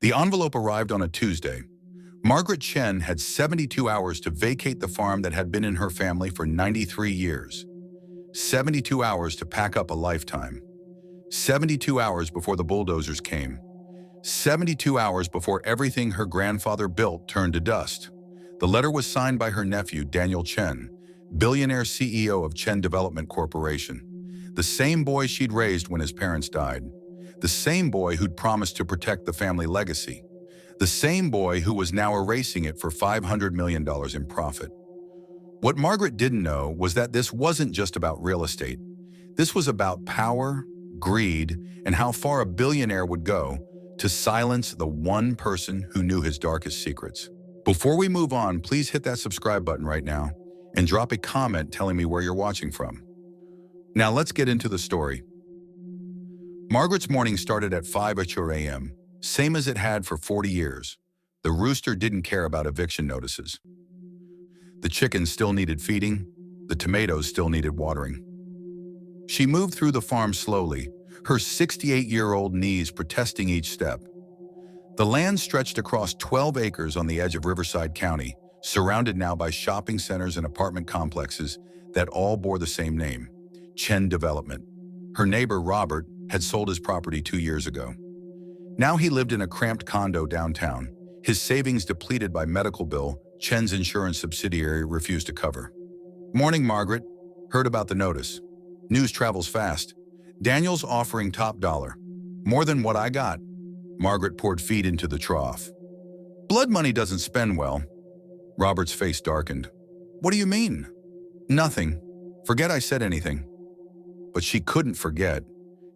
The envelope arrived on a Tuesday. Margaret Chen had 72 hours to vacate the farm that had been in her family for 93 years. 72 hours to pack up a lifetime. 72 hours before the bulldozers came. 72 hours before everything her grandfather built turned to dust. The letter was signed by her nephew, Daniel Chen, billionaire CEO of Chen Development Corporation. The same boy she'd raised when his parents died. The same boy who'd promised to protect the family legacy. The same boy who was now erasing it for $500 million in profit. What Margaret didn't know was that this wasn't just about real estate. This was about power, greed, and how far a billionaire would go to silence the one person who knew his darkest secrets. Before we move on, please hit that subscribe button right now and drop a comment telling me where you're watching from. Now let's get into the story. Margaret's morning started at 5 a.m., same as it had for 40 years. The rooster didn't care about eviction notices. The chickens still needed feeding. The tomatoes still needed watering. She moved through the farm slowly, her 68-year-old knees protesting each step. The land stretched across 12 acres on the edge of Riverside County, surrounded now by shopping centers and apartment complexes that all bore the same name, Chen Development. Her neighbor, Robert, had sold his property 2 years ago. Now he lived in a cramped condo downtown, his savings depleted by medical bill Chen's insurance subsidiary refused to cover. Morning, Margaret. Heard about the notice. News travels fast. Daniel's offering top dollar. More than what I got. Margaret poured feed into the trough. Blood money doesn't spend well. Robert's face darkened. What do you mean? Nothing. Forget I said anything. But she couldn't forget.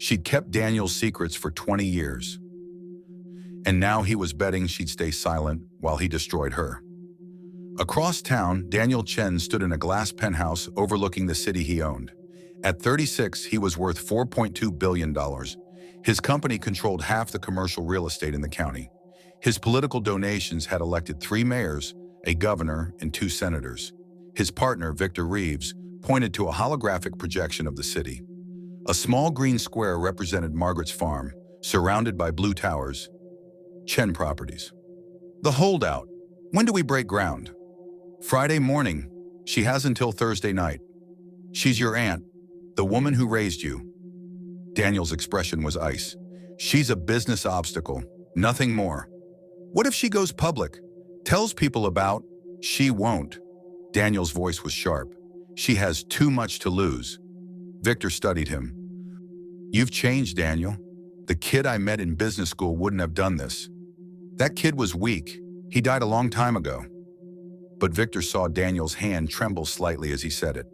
She'd kept Daniel's secrets for 20 years. And now he was betting she'd stay silent while he destroyed her. Across town, Daniel Chen stood in a glass penthouse overlooking the city he owned. At 36, he was worth $4.2 billion. His company controlled half the commercial real estate in the county. His political donations had elected 3 mayors, a governor, and 2 senators. His partner, Victor Reeves, pointed to a holographic projection of the city. A small green square represented Margaret's farm, surrounded by blue towers. Chen Properties. The holdout. When do we break ground? Friday morning. She has until Thursday night. She's your aunt, the woman who raised you. Daniel's expression was ice. She's a business obstacle, nothing more. What if she goes public? Tells people about? She won't. Daniel's voice was sharp. She has too much to lose. Victor studied him. You've changed, Daniel. The kid I met in business school wouldn't have done this. That kid was weak. He died a long time ago. But Victor saw Daniel's hand tremble slightly as he said it.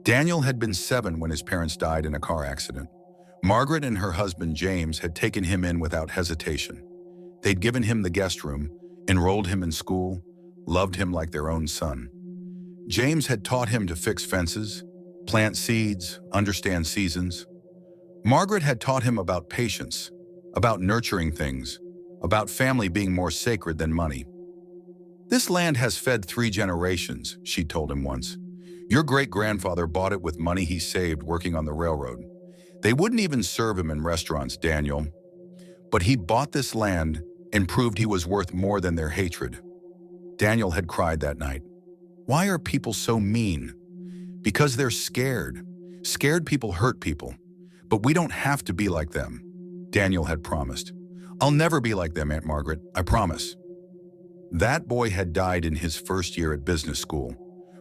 Daniel had been 7 when his parents died in a car accident. Margaret and her husband James had taken him in without hesitation. They'd given him the guest room, enrolled him in school, loved him like their own son. James had taught him to fix fences, plant seeds, understand seasons. Margaret had taught him about patience, about nurturing things, about family being more sacred than money. This land has fed 3 generations, she told him once. Your great-grandfather bought it with money he saved working on the railroad. They wouldn't even serve him in restaurants, Daniel. But he bought this land and proved he was worth more than their hatred. Daniel had cried that night. Why are people so mean? Because they're scared. Scared people hurt people. But we don't have to be like them, Daniel had promised. I'll never be like them, Aunt Margaret, I promise. That boy had died in his first year at business school.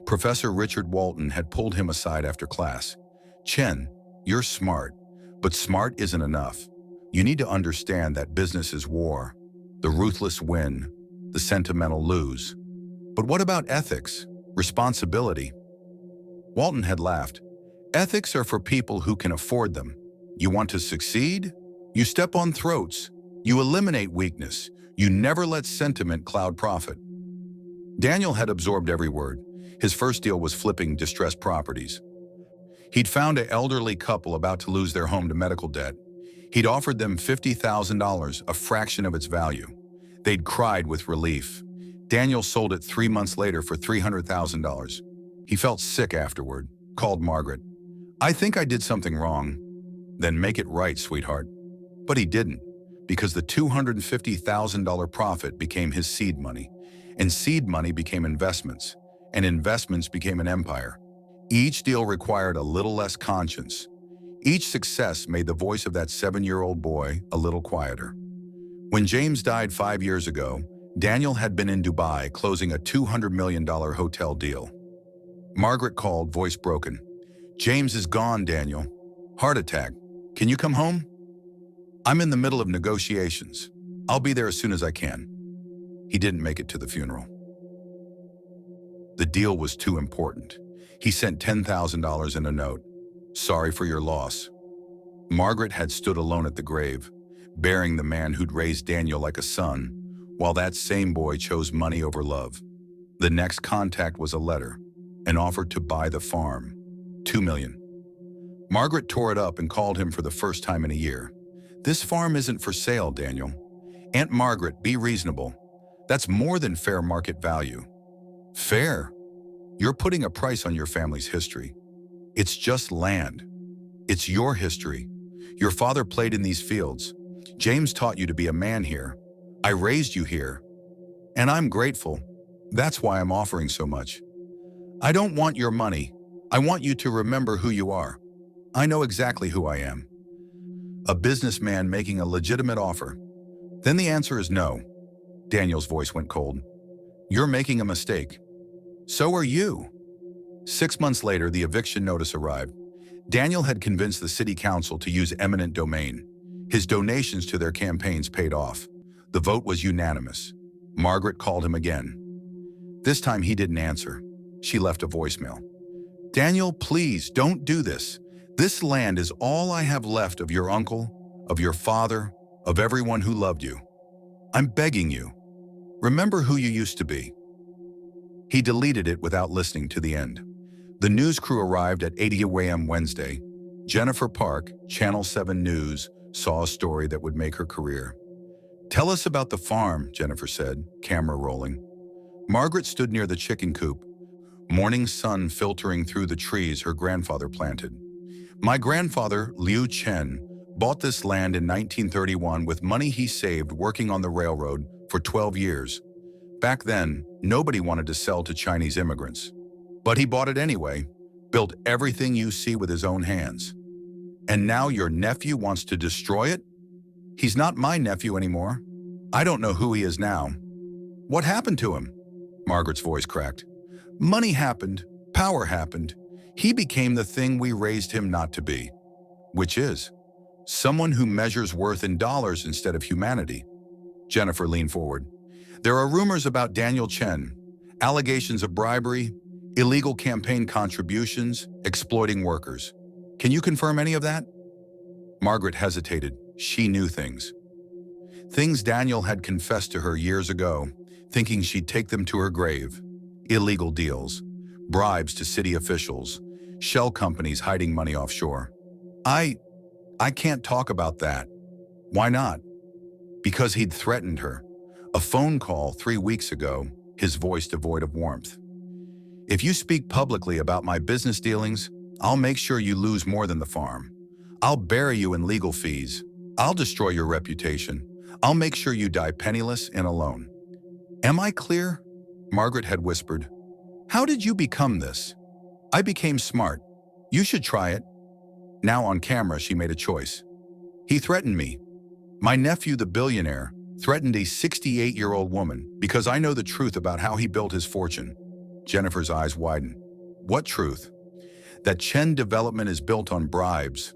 Professor Richard Walton had pulled him aside after class. Chen, you're smart, but smart isn't enough. You need to understand that business is war. The ruthless win, the sentimental lose. But what about ethics, responsibility? Walton had laughed. Ethics are for people who can afford them. You want to succeed? You step on throats. You eliminate weakness. You never let sentiment cloud profit. Daniel had absorbed every word. His first deal was flipping distressed properties. He'd found an elderly couple about to lose their home to medical debt. He'd offered them $50,000, a fraction of its value. They'd cried with relief. Daniel sold it 3 months later for $300,000. He felt sick afterward, called Margaret. I think I did something wrong. Then make it right, sweetheart. But he didn't, because the $250,000 profit became his seed money, and seed money became investments, and investments became an empire. Each deal required a little less conscience. Each success made the voice of that 7-year-old boy a little quieter. When James died 5 years ago, Daniel had been in Dubai closing a $200 million hotel deal. Margaret called, voice broken. "James is gone, Daniel. Heart attack. Can you come home?" "I'm in the middle of negotiations. I'll be there as soon as I can." He didn't make it to the funeral. The deal was too important. He sent $10,000 in a note. "Sorry for your loss." Margaret had stood alone at the grave, bearing the man who'd raised Daniel like a son, while that same boy chose money over love. The next contact was a letter, an offer to buy the farm, $2 million. Margaret tore it up and called him for the first time in a year. "This farm isn't for sale, Daniel." "Aunt Margaret, be reasonable. That's more than fair market value." "Fair? You're putting a price on your family's history. It's just land. It's your history. Your father played in these fields. James taught you to be a man here. I raised you here. And I'm grateful. That's why I'm offering so much. I don't want your money. I want you to remember who you are. I know exactly who I am." A businessman making a legitimate offer. "Then the answer is no." Daniel's voice went cold. "You're making a mistake. So are you." 6 months later, the eviction notice arrived. Daniel had convinced the city council to use eminent domain. His donations to their campaigns paid off. The vote was unanimous. Margaret called him again. This time he didn't answer. She left a voicemail. "Daniel, please don't do this. This land is all I have left of your uncle, of your father, of everyone who loved you. I'm begging you. Remember who you used to be." He deleted it without listening to the end. The news crew arrived at 8 a.m. Wednesday. Jennifer Park, Channel 7 News, saw a story that would make her career. "Tell us about the farm," Jennifer said, camera rolling. Margaret stood near the chicken coop, morning sun filtering through the trees her grandfather planted. "My grandfather, Liu Chen, bought this land in 1931 with money he saved working on the railroad for 12 years. Back then, nobody wanted to sell to Chinese immigrants. But he bought it anyway, built everything you see with his own hands. And now your nephew wants to destroy it? He's not my nephew anymore. I don't know who he is now." "What happened to him?" Margaret's voice cracked. "Money happened, power happened. He became the thing we raised him not to be." "Which is?" "Someone who measures worth in dollars instead of humanity." Jennifer leaned forward. "There are rumors about Daniel Chen, allegations of bribery, illegal campaign contributions, exploiting workers. Can you confirm any of that?" Margaret hesitated. She knew things. Things Daniel had confessed to her years ago, thinking she'd take them to her grave. Illegal deals, bribes to city officials, shell companies hiding money offshore. I can't talk about that." "Why not?" "Because he'd threatened her. A phone call 3 weeks ago, his voice devoid of warmth. If you speak publicly about my business dealings, I'll make sure you lose more than the farm. I'll bury you in legal fees. I'll destroy your reputation. I'll make sure you die penniless and alone. Am I clear? Margaret had whispered. How did you become this? I became smart. You should try it. Now on camera, she made a choice. He threatened me. My nephew, the billionaire, threatened a 68-year-old woman because I know the truth about how he built his fortune. Jennifer's eyes widened. What truth? That Chen development is built on bribes,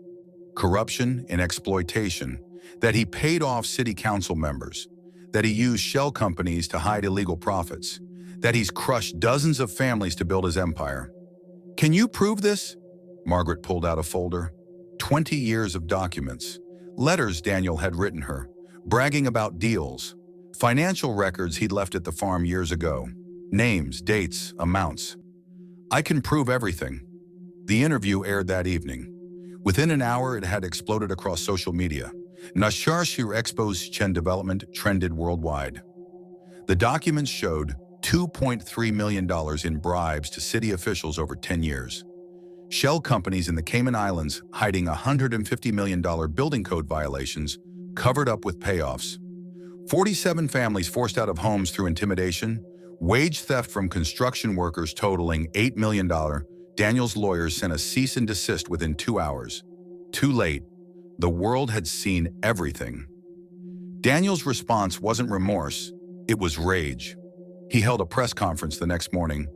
corruption, and exploitation, that he paid off city council members, that he used shell companies to hide illegal profits, that he's crushed dozens of families to build his empire. Can you prove this? Margaret pulled out a folder. 20 years of documents, letters Daniel had written her, bragging about deals, financial records he'd left at the farm years ago, names, dates, amounts. I can prove everything. The interview aired that evening. Within an hour, it had exploded across social media. Nashar Shir Expo's Chen development trended worldwide. The documents showed $2.3 million in bribes to city officials over 10 years. Shell companies in the Cayman Islands hiding $150 million building code violations covered up with payoffs. 47 families forced out of homes through intimidation, wage theft from construction workers totaling $8 million. Daniel's lawyers sent a cease and desist within 2 hours. Too late. The world had seen everything. Daniel's response wasn't remorse, it was rage. He held a press conference the next morning,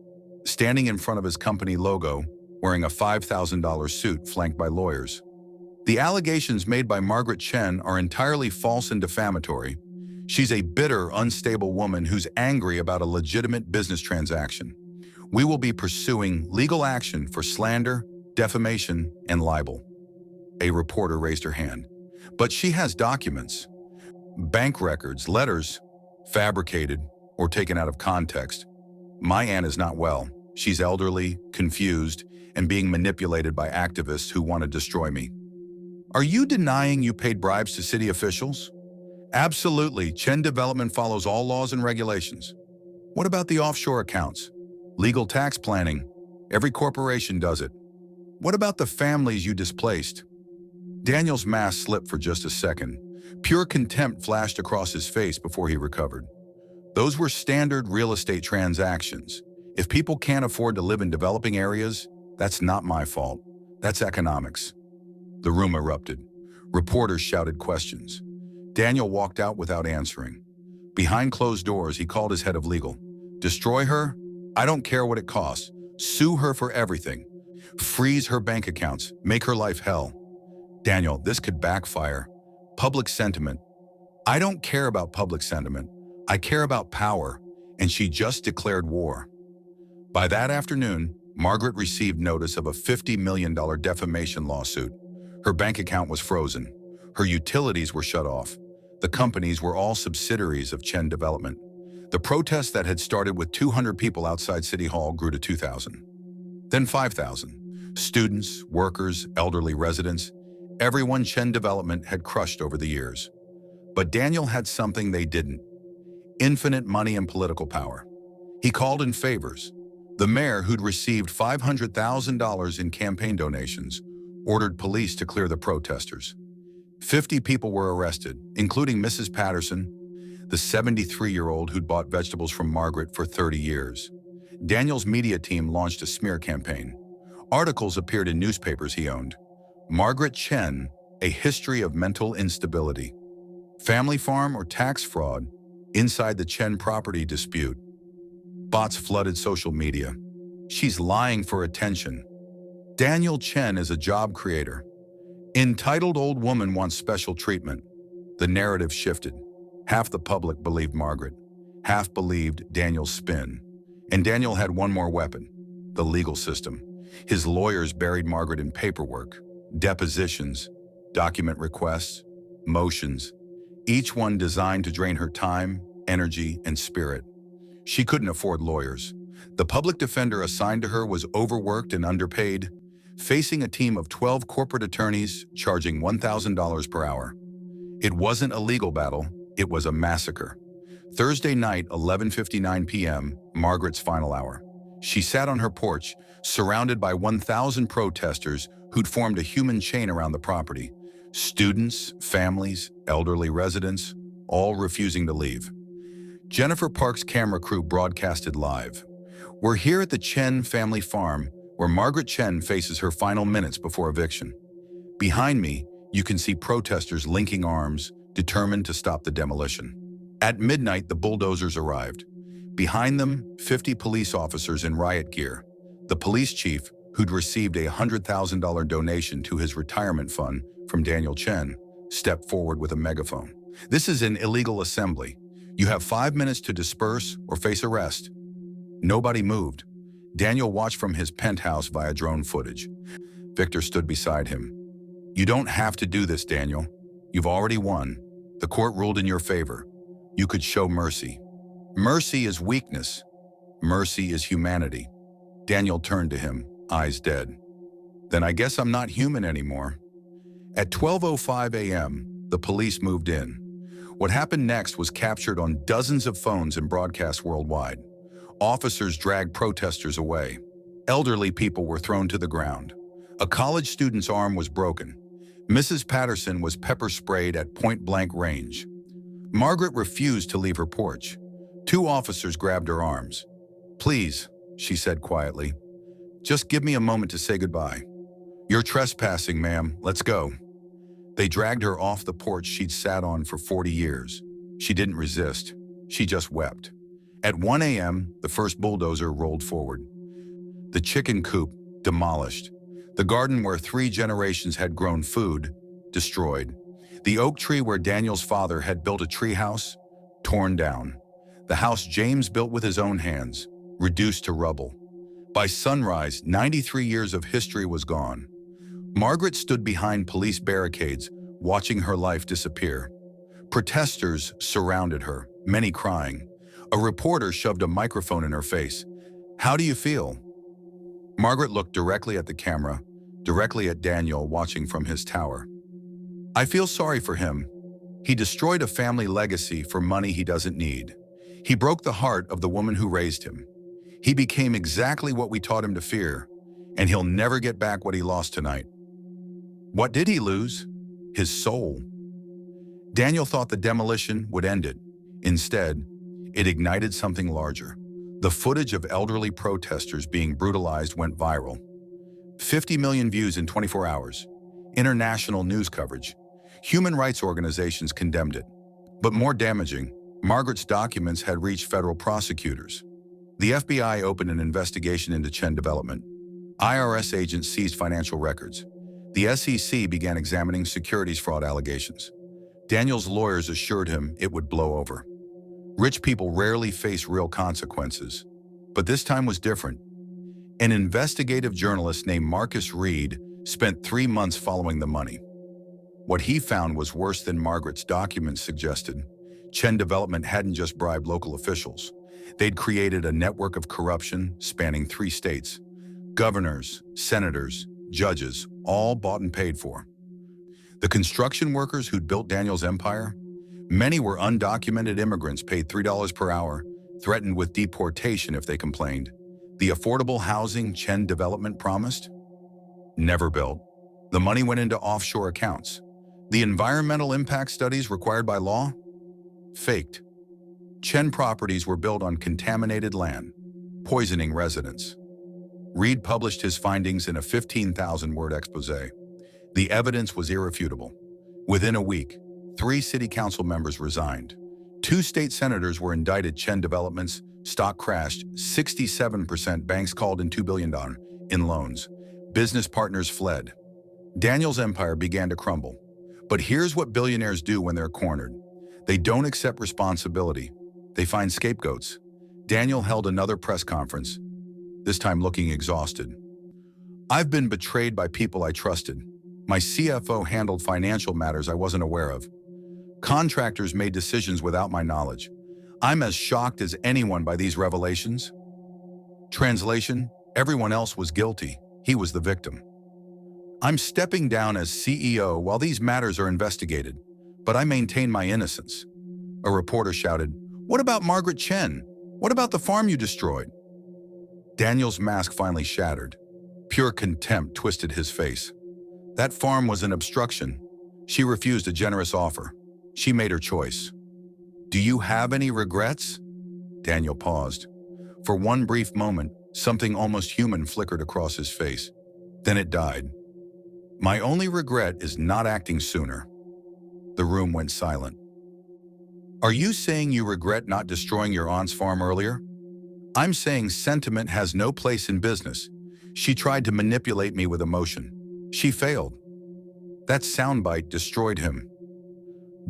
standing in front of his company logo, wearing a $5,000 suit flanked by lawyers. The allegations made by Margaret Chen are entirely false and defamatory. She's a bitter, unstable woman who's angry about a legitimate business transaction. We will be pursuing legal action for slander, defamation, and libel. A reporter raised her hand. But she has documents. Bank records, letters, fabricated or taken out of context. My aunt is not well. She's elderly, confused, and being manipulated by activists who want to destroy me. Are you denying you paid bribes to city officials? Absolutely. Chen Development follows all laws and regulations. What about the offshore accounts? Legal tax planning. Every corporation does it. What about the families you displaced? Daniel's mask slipped for just a second. Pure contempt flashed across his face before he recovered. Those were standard real estate transactions. If people can't afford to live in developing areas, that's not my fault. That's economics. The room erupted. Reporters shouted questions. Daniel walked out without answering. Behind closed doors, he called his head of legal. Destroy her? I don't care what it costs. Sue her for everything. Freeze her bank accounts. Make her life hell. Daniel, this could backfire. Public sentiment. I don't care about public sentiment. I care about power, and she just declared war. By that afternoon, Margaret received notice of a $50 million defamation lawsuit. Her bank account was frozen. Her utilities were shut off. The companies were all subsidiaries of Chen Development. The protests that had started with 200 people outside City Hall grew to 2,000. Then 5,000. Students, workers, elderly residents, everyone Chen Development had crushed over the years. But Daniel had something they didn't. Infinite money and political power. He called in favors. The mayor, who'd received $500,000 in campaign donations, ordered police to clear the protesters. 50 people were arrested, including Mrs. Patterson, the 73-year-old who'd bought vegetables from Margaret for 30 years. Daniel's media team launched a smear campaign. Articles appeared in newspapers he owned. Margaret Chen, a history of mental instability. Family farm or tax fraud inside the Chen property dispute. Bots flooded social media. She's lying for attention. Daniel Chen is a job creator. Entitled old woman wants special treatment. The narrative shifted. Half the public believed Margaret. Half believed Daniel's spin. And Daniel had one more weapon, the legal system. His lawyers buried Margaret in paperwork, depositions, document requests, motions, each one designed to drain her time, energy, and spirit. She couldn't afford lawyers. The public defender assigned to her was overworked and underpaid, facing a team of 12 corporate attorneys charging $1,000 per hour. It wasn't a legal battle, it was a massacre. Thursday night, 11:59 p.m., Margaret's final hour. She sat on her porch, surrounded by 1,000 protesters who'd formed a human chain around the property. Students, families, elderly residents, all refusing to leave. Jennifer Park's camera crew broadcasted live. We're here at the Chen family farm, where Margaret Chen faces her final minutes before eviction. Behind me, you can see protesters linking arms, determined to stop the demolition. At midnight, the bulldozers arrived. Behind them, 50 police officers in riot gear. The police chief, who'd received a $100,000 donation to his retirement fund from Daniel Chen, stepped forward with a megaphone. This is an illegal assembly. You have 5 minutes to disperse or face arrest. Nobody moved. Daniel watched from his penthouse via drone footage. Victor stood beside him. You don't have to do this, Daniel. You've already won. The court ruled in your favor. You could show mercy. Mercy is weakness. Mercy is humanity. Daniel turned to him, eyes dead. Then I guess I'm not human anymore. At 12:05 a.m., the police moved in. What happened next was captured on dozens of phones and broadcast worldwide. Officers dragged protesters away. Elderly people were thrown to the ground. A college student's arm was broken. Mrs. Patterson was pepper-sprayed at point-blank range. Margaret refused to leave her porch. Two officers grabbed her arms. "Please," she said quietly, "just give me a moment to say goodbye." "You're trespassing, ma'am. Let's go." They dragged her off the porch she'd sat on for 40 years. She didn't resist. She just wept. At 1 a.m., the first bulldozer rolled forward. The chicken coop, demolished. The garden where 3 generations had grown food, destroyed. The oak tree where Daniel's father had built a treehouse, torn down. The house James built with his own hands, reduced to rubble. By sunrise, 93 years of history was gone. Margaret stood behind police barricades, watching her life disappear. Protesters surrounded her, many crying. A reporter shoved a microphone in her face. "How do you feel?" Margaret looked directly at the camera, directly at Daniel watching from his tower. "I feel sorry for him. He destroyed a family legacy for money he doesn't need. He broke the heart of the woman who raised him. He became exactly what we taught him to fear, and he'll never get back what he lost tonight." What did he lose? His soul. Daniel thought the demolition would end it. Instead, it ignited something larger. The footage of elderly protesters being brutalized went viral. 50 million views in 24 hours. International news coverage. Human rights organizations condemned it. But more damaging, Margaret's documents had reached federal prosecutors. The FBI opened an investigation into Chen Development. IRS agents seized financial records. The SEC began examining securities fraud allegations. Daniel's lawyers assured him it would blow over. Rich people rarely face real consequences, but this time was different. An investigative journalist named Marcus Reed spent 3 months following the money. What he found was worse than Margaret's documents suggested. Chen Development hadn't just bribed local officials. They'd created a network of corruption spanning 3 states. Governors, senators, judges, all bought and paid for. The construction workers who'd built Daniel's empire, many were undocumented immigrants paid $3 per hour, threatened with deportation if they complained. The affordable housing Chen Development promised? Never built. The money went into offshore accounts. The environmental impact studies required by law? Faked. Chen properties were built on contaminated land, poisoning residents. Reed published his findings in a 15,000-word expose. The evidence was irrefutable. Within a week, 3 city council members resigned. 2 state senators were indicted. Chen Development's stock crashed 67%. Banks called in $2 billion in loans. Business partners fled. Daniel's empire began to crumble. But here's what billionaires do when they're cornered. They don't accept responsibility. They find scapegoats. Daniel held another press conference, this time looking exhausted. "I've been betrayed by people I trusted. My CFO handled financial matters I wasn't aware of. Contractors made decisions without my knowledge. I'm as shocked as anyone by these revelations." Translation: everyone else was guilty. He was the victim. "I'm stepping down as CEO while these matters are investigated, but I maintain my innocence." A reporter shouted, "What about Margaret Chen? What about the farm you destroyed?" Daniel's mask finally shattered. Pure contempt twisted his face. That farm was an obstruction. She refused a generous offer. She made her choice. "Do you have any regrets?" Daniel paused. For one brief moment, something almost human flickered across his face. Then it died. "My only regret is not acting sooner." The room went silent. "Are you saying you regret not destroying your aunt's farm earlier?" "I'm saying sentiment has no place in business. She tried to manipulate me with emotion. She failed." That soundbite destroyed him.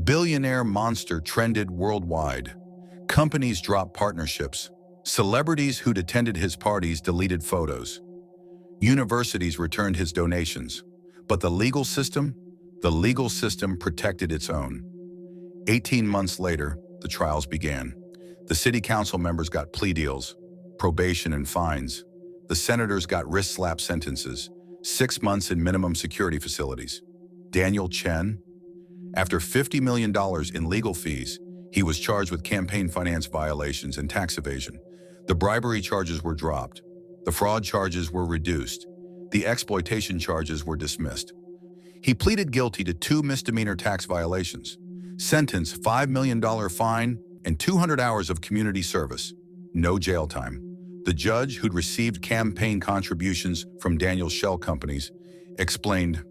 Billionaire monster trended worldwide. Companies dropped partnerships. Celebrities who'd attended his parties deleted photos. Universities returned his donations. But the legal system protected its own. 18 months later, the trials began. The city council members got plea deals, probation and fines. The senators got wrist-slap sentences, 6 months in minimum security facilities. Daniel Chen? After $50 million in legal fees, he was charged with campaign finance violations and tax evasion. The bribery charges were dropped. The fraud charges were reduced. The exploitation charges were dismissed. He pleaded guilty to 2 misdemeanor tax violations, sentenced $5 million fine and 200 hours of community service. No jail time. The judge, who'd received campaign contributions from Daniel's shell companies, explained,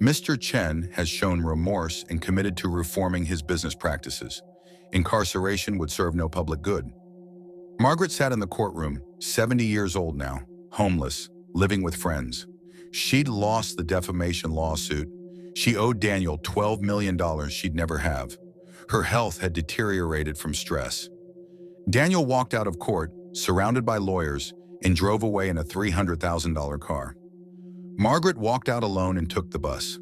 Mr. Chen has shown remorse and committed to reforming his business practices. Incarceration would serve no public good. Margaret sat in the courtroom, 70 years old now, homeless, living with friends. She'd lost the defamation lawsuit. She owed Daniel $12 million she'd never have. Her health had deteriorated from stress. Daniel walked out of court, surrounded by lawyers, and drove away in a $300,000 car. Margaret walked out alone and took the bus.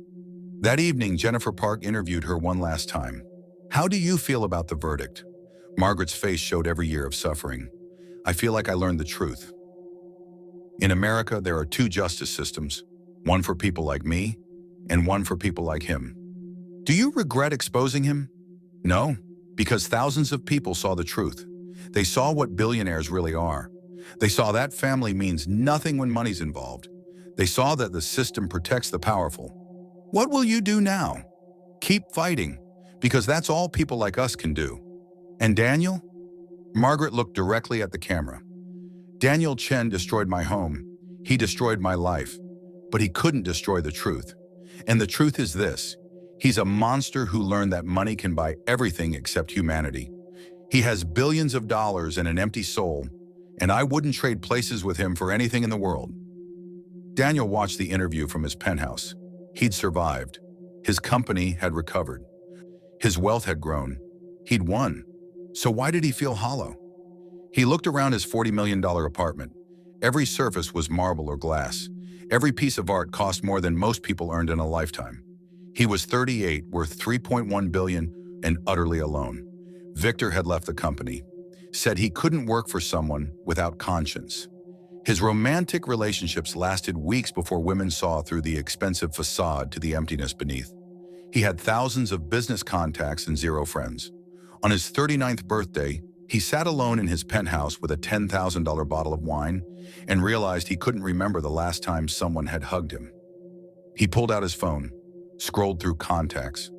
That evening, Jennifer Park interviewed her one last time. How do you feel about the verdict? Margaret's face showed every year of suffering. I feel like I learned the truth. In America, there are 2 justice systems, one for people like me and one for people like him. Do you regret exposing him? No, because thousands of people saw the truth. They saw what billionaires really are. They saw that family means nothing when money's involved. They saw that the system protects the powerful. What will you do now? Keep fighting, because that's all people like us can do. And Daniel? Margaret looked directly at the camera. Daniel Chen destroyed my home. He destroyed my life. But he couldn't destroy the truth. And the truth is this. He's a monster who learned that money can buy everything except humanity. He has billions of dollars and an empty soul, and I wouldn't trade places with him for anything in the world. Daniel watched the interview from his penthouse. He'd survived. His company had recovered. His wealth had grown. He'd won. So why did he feel hollow? He looked around his $40 million apartment. Every surface was marble or glass. Every piece of art cost more than most people earned in a lifetime. He was 38, worth $3.1 billion, and utterly alone. Victor had left the company, said he couldn't work for someone without conscience. His romantic relationships lasted weeks before women saw through the expensive facade to the emptiness beneath. He had thousands of business contacts and 0 friends. On his 39th birthday, he sat alone in his penthouse with a $10,000 bottle of wine and realized he couldn't remember the last time someone had hugged him. He pulled out his phone, scrolled through contacts,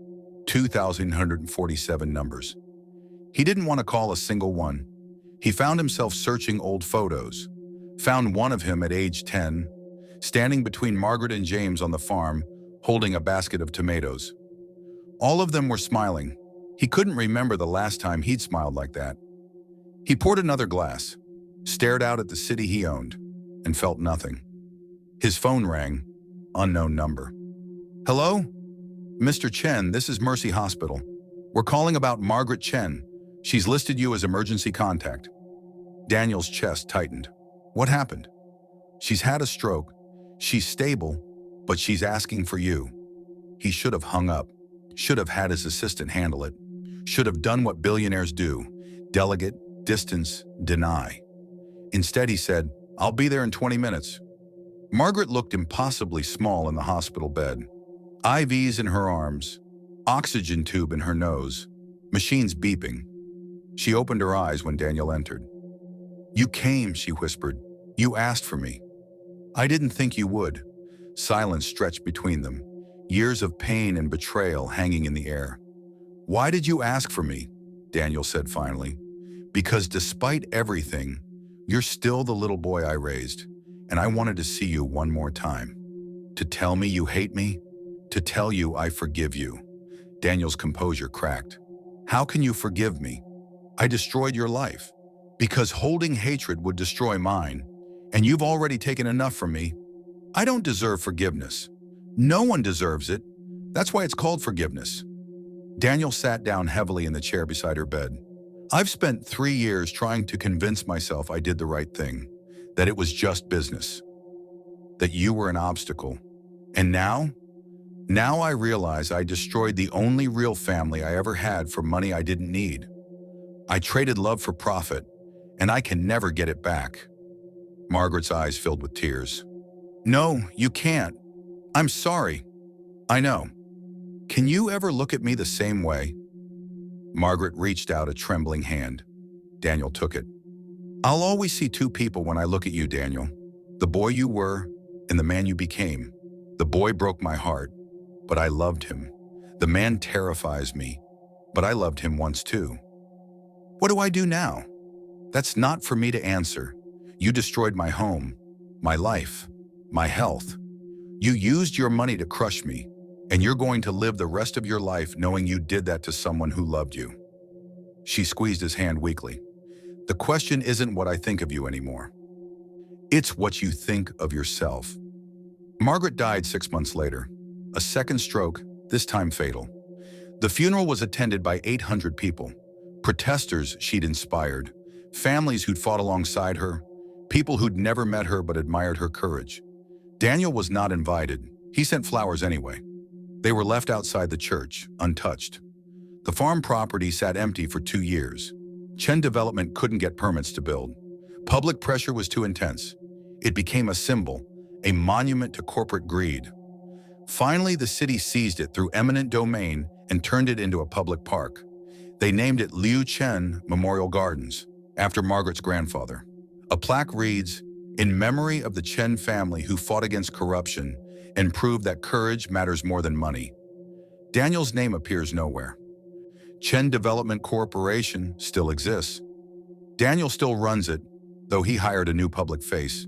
2,147 numbers. He didn't want to call a single one. He found himself searching old photos, found one of him at age 10, standing between Margaret and James on the farm, holding a basket of tomatoes. All of them were smiling. He couldn't remember the last time he'd smiled like that. He poured another glass, stared out at the city he owned, and felt nothing. His phone rang, unknown number. Hello? Mr. Chen, this is Mercy Hospital. We're calling about Margaret Chen. She's listed you as emergency contact. Daniel's chest tightened. What happened? She's had a stroke. She's stable, but she's asking for you. He should have hung up, should have had his assistant handle it, should have done what billionaires do, delegate, distance, deny. Instead, he said, I'll be there in 20 minutes. Margaret looked impossibly small in the hospital bed. IVs in her arms, oxygen tube in her nose, machines beeping. She opened her eyes when Daniel entered. You came, she whispered. You asked for me. I didn't think you would. Silence stretched between them, years of pain and betrayal hanging in the air. Why did you ask for me? Daniel said finally. Because despite everything, you're still the little boy I raised, and I wanted to see you one more time. To tell me you hate me? To tell you I forgive you. Daniel's composure cracked. How can you forgive me? I destroyed your life. Because holding hatred would destroy mine, and you've already taken enough from me. I don't deserve forgiveness. No one deserves it. That's why it's called forgiveness. Daniel sat down heavily in the chair beside her bed. I've spent 3 years trying to convince myself I did the right thing, that it was just business, that you were an obstacle. And now I realize I destroyed the only real family I ever had for money I didn't need. I traded love for profit, and I can never get it back. Margaret's eyes filled with tears. No, you can't. I'm sorry. I know. Can you ever look at me the same way? Margaret reached out a trembling hand. Daniel took it. I'll always see 2 people when I look at you, Daniel. The boy you were and the man you became. The boy broke my heart, but I loved him. The man terrifies me, but I loved him once too. What do I do now? That's not for me to answer. You destroyed my home, my life, my health. You used your money to crush me, and you're going to live the rest of your life knowing you did that to someone who loved you. She squeezed his hand weakly. The question isn't what I think of you anymore. It's what you think of yourself. Margaret died 6 months later. A second stroke, this time fatal. The funeral was attended by 800 people. Protesters she'd inspired, families who'd fought alongside her, people who'd never met her but admired her courage. Daniel was not invited. He sent flowers anyway. They were left outside the church, untouched. The farm property sat empty for 2 years. Chen Development couldn't get permits to build. Public pressure was too intense. It became a symbol, a monument to corporate greed. Finally, the city seized it through eminent domain and turned it into a public park. They named it Liu Chen Memorial Gardens, after Margaret's grandfather. A plaque reads, "In memory of the Chen family who fought against corruption and proved that courage matters more than money." Daniel's name appears nowhere. Chen Development Corporation still exists. Daniel still runs it, though he hired a new public face.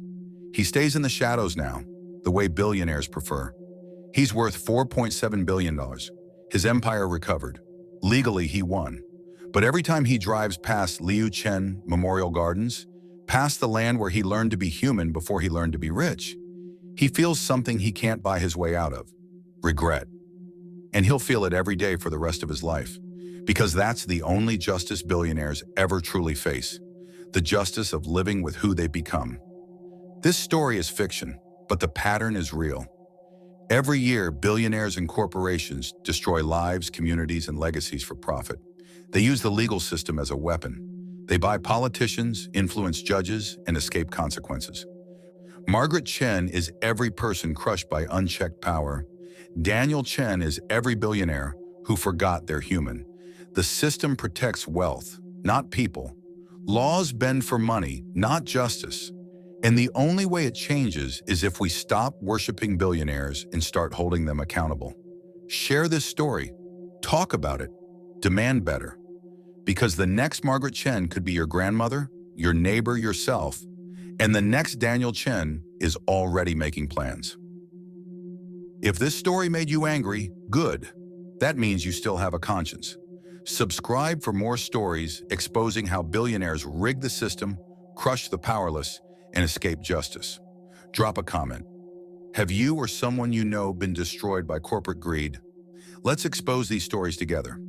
He stays in the shadows now, the way billionaires prefer. He's worth $4.7 billion. His empire recovered. Legally, he won. But every time he drives past Liu Chen Memorial Gardens, past the land where he learned to be human before he learned to be rich, he feels something he can't buy his way out of: regret. And he'll feel it every day for the rest of his life, because that's the only justice billionaires ever truly face: the justice of living with who they've become. This story is fiction, but the pattern is real. Every year, billionaires and corporations destroy lives, communities, and legacies for profit. They use the legal system as a weapon. They buy politicians, influence judges, and escape consequences. Margaret Chen is every person crushed by unchecked power. Daniel Chen is every billionaire who forgot they're human. The system protects wealth, not people. Laws bend for money, not justice. And the only way it changes is if we stop worshiping billionaires and start holding them accountable. Share this story. Talk about it. Demand better. Because the next Margaret Chen could be your grandmother, your neighbor, yourself, and the next Daniel Chen is already making plans. If this story made you angry, good. That means you still have a conscience. Subscribe for more stories exposing how billionaires rig the system, crush the powerless, and escape justice. Drop a comment. Have you or someone you know been destroyed by corporate greed? Let's expose these stories together.